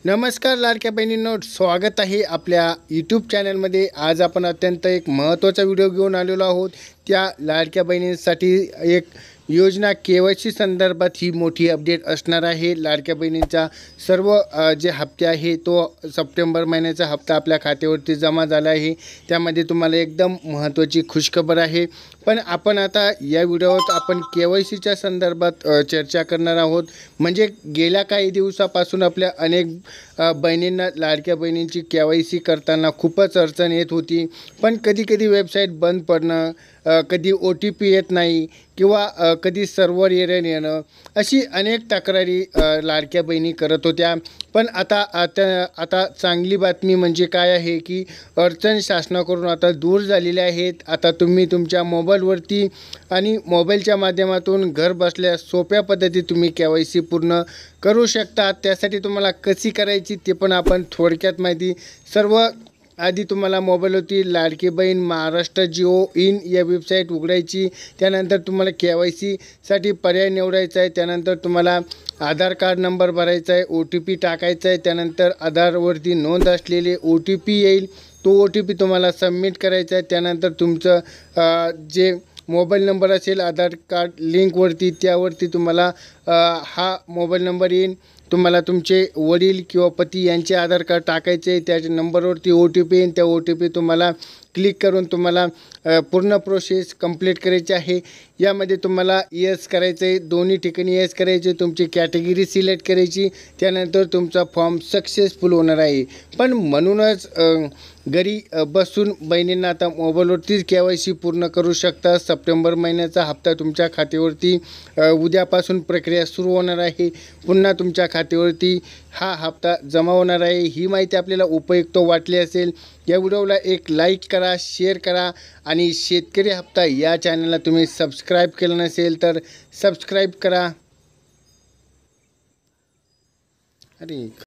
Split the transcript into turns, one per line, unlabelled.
नमस्कार लाडक्या बहिणींनो, स्वागत आहे आपल्या यूट्यूब चॅनलमध्ये। आज आपण अत्यंत एक महत्त्वाचा व्हिडिओ घेऊन आलेलो आहोत। त्या लाडक्या बहिणींसाठी एक योजना KYC संदर्भात ही मोठी अपडेट असणार आहे। लाडक्या बहिणींचा सर्व जे हप्ते आहे तो सप्टेंबर महिन्याचा हप्ता आपल्या खात्यावरती जमा झाला आहे। त्यामध्ये तुम्हाला एकदम महत्त्वाची खुशखबर आहे। पण आपण आता या व्हिडिओत आपण KYCच्या संदर्भात चर्चा करणार आहोत। म्हणजे गेल्या काही दिवसापासून आपल्या अनेक बहिणींना लाडक्या बहिणींची KYC करताना खूपच अडचण येत होती। पण कधी वेबसाईट बंद पडणं, कधी OTP येत नाही किंवा कधी सर्व्हर एरर येणं, अशी अनेक तक्रारी लाडक्या बहिणी करत होत्या। पण आता चांगली बातमी म्हणजे काय आहे की अडचण शासनाकडून आता दूर झालेल्या आहेत। आता तुम्ही तुमच्या मोबाईलवरती आणि मोबाईलच्या माध्यमातून घर बसल्या सोप्या पद्धतीत तुम्ही KYC पूर्ण करू शकता। त्यासाठी तुम्हाला कशी करायची ते पण आपण थोडक्यात माहिती सर्व आधी तुम्हाला मोबाईलवरती लाडकी बहीण महाराष्ट्र GOin या वेबसाईट उघडायची। त्यानंतर तुम्हाला KYC साठी पर्याय निवडायचा आहे। त्यानंतर तुम्हाला आधार कार्ड नंबर भरायचा आहे, OTP टाकायचा आहे। त्यानंतर आधारवरती नोंद असलेले OTP येईल, तो OTP तुम्हाला सबमिट करायचा आहे। त्यानंतर तुमचं जे मोबाईल नंबर असेल आधार कार्ड लिंकवरती त्यावरती तुम्हाला हा मोबाईल नंबर येईल। तुम्हाला तुमचे वडील किंवा पती यांचे आधार कार्ड टाकायचे, त्याच्या नंबरवरती OTP येईल। त्या OTP तुम्हाला क्लिक करून तुम्हाला पूर्ण प्रोसेस कंप्लीट करायची आहे। यामध्ये तुम्हाला येस करायचं आहे, दोन्ही ठिकाणी येस करायचे, तुमची कॅटेगरी सिलेक्ट करायची। त्यानंतर तुमचा फॉर्म सक्सेसफुल होणार आहे। पण म्हणूनच घरी बसून बहिणींना आता मोबाईलवरतीच KYC पूर्ण करू शकता। सप्टेंबर महिन्याचा हप्ता तुमच्या खात्यावरती उद्यापासून प्रक्रिया सुरू होणार आहे। पुन्हा तुमच्या खात्यावरती हा हप्ता जमा होणार आहे। ही माहिती आपल्याला उपयुक्त वाटली असेल या व्हिडिओला एक लाईक करा, शेअर करा आणि शेतकरी हप्ता या चॅनलला तुम्ही सबस्क्राईब केलं नसेल तर सबस्क्राईब करा। अरे